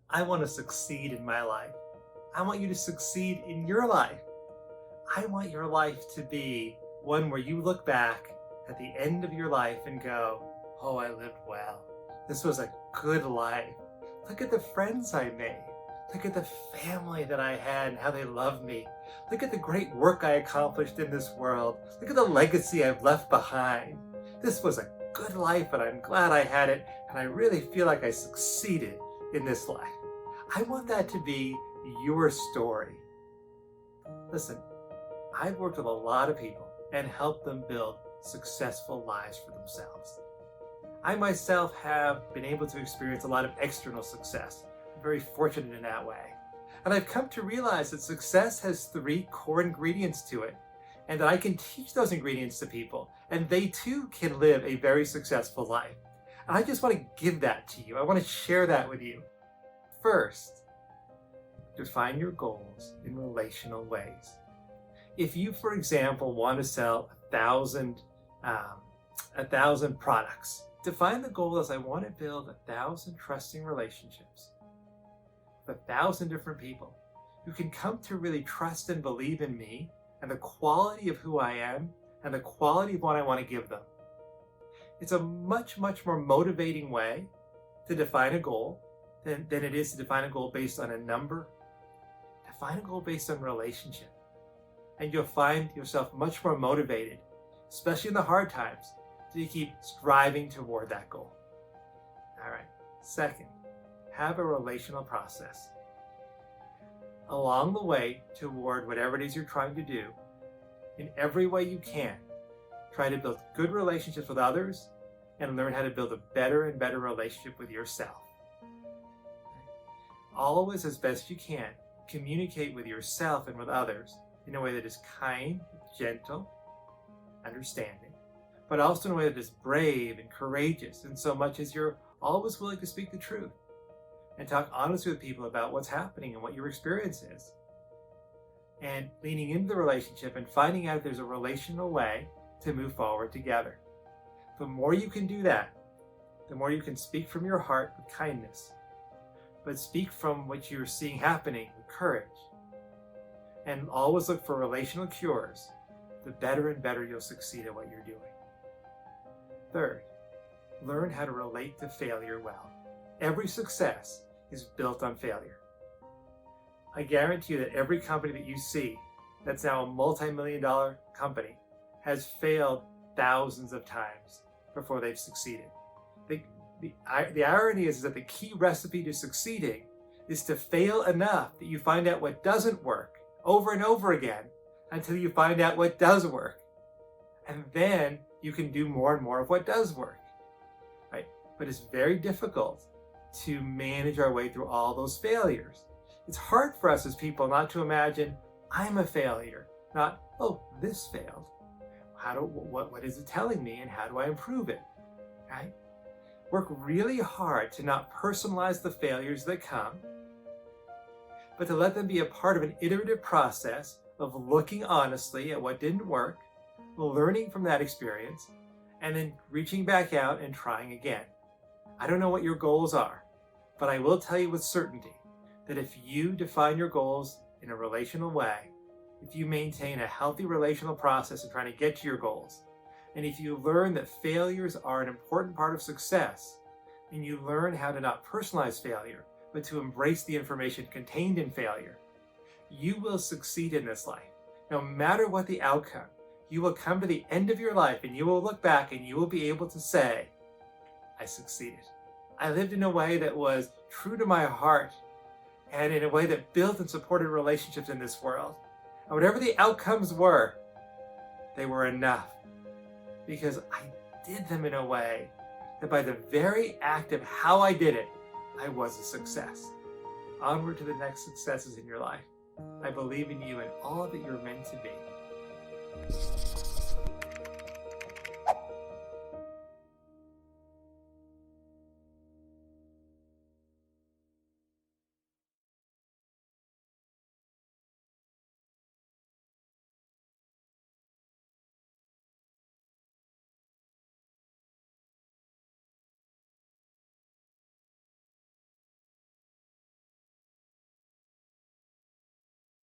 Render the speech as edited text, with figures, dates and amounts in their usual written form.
I want to succeed in my life. I want you to succeed in your life. I want your life to be one where you look back at the end of your life and go, oh, I lived well. This was a good life. Look at the friends I made. Look at the family that I had and how they loved me. Look at the great work I accomplished in this world. Look at the legacy I've left behind. This was a good life and I'm glad I had it, and I really feel like I succeeded in this life. I want that to be your story. Listen, I've worked with a lot of people and helped them build successful lives for themselves. I myself have been able to experience a lot of external success. I'm very fortunate in that way. And I've come to realize that success has 3 core ingredients to it, and that I can teach those ingredients to people, and they too can live a very successful life. And I just want to give that to you. I want to share that with you. First, define your goals in relational ways. If you, for example, want to sell 1,000 products, define the goal as I want to build 1,000 trusting relationships with 1,000 different people who can come to really trust and believe in me and the quality of who I am and the quality of what I want to give them. It's a much, much more motivating way to define a goal than it is to define a goal based on a number. Define a goal based on relationship. And you'll find yourself much more motivated, especially in the hard times, to keep striving toward that goal. All right. Second, have a relational process. Along the way toward whatever it is you're trying to do, in every way you can, try to build good relationships with others and learn how to build a better and better relationship with yourself. Always, as best you can, communicate with yourself and with others in a way that is kind, gentle, understanding, but also in a way that is brave and courageous, in so much as you're always willing to speak the truth and talk honestly with people about what's happening and what your experience is. And leaning into the relationship and finding out if there's a relational way to move forward together. The more you can do that, the more you can speak from your heart with kindness, but speak from what you're seeing happening with courage. And always look for relational cures, the better and better you'll succeed at what you're doing. Third, learn how to relate to failure well. Every success is built on failure. I guarantee you that every company that you see that's now a multi-million-dollar company has failed thousands of times before they've succeeded. The irony is that the key recipe to succeeding is to fail enough that you find out what doesn't work over and over again until you find out what does work. And then you can do more and more of what does work. Right? But it's very difficult to manage our way through all those failures. It's hard for us as people not to imagine, I'm a failure, not, oh, this failed. What is it telling me and how do I improve it? Right? Work really hard to not personalize the failures that come, but to let them be a part of an iterative process of looking honestly at what didn't work, learning from that experience, and then reaching back out and trying again. I don't know what your goals are, but I will tell you with certainty that if you define your goals in a relational way, if you maintain a healthy relational process in trying to get to your goals, and if you learn that failures are an important part of success, and you learn how to not personalize failure, but to embrace the information contained in failure, you will succeed in this life. No matter what the outcome, you will come to the end of your life and you will look back and you will be able to say, I succeeded. I lived in a way that was true to my heart and in a way that built and supported relationships in this world. And whatever the outcomes were, they were enough because I did them in a way that by the very act of how I did it, I was a success. Onward to the next successes in your life. I believe in you and all that you're meant to be.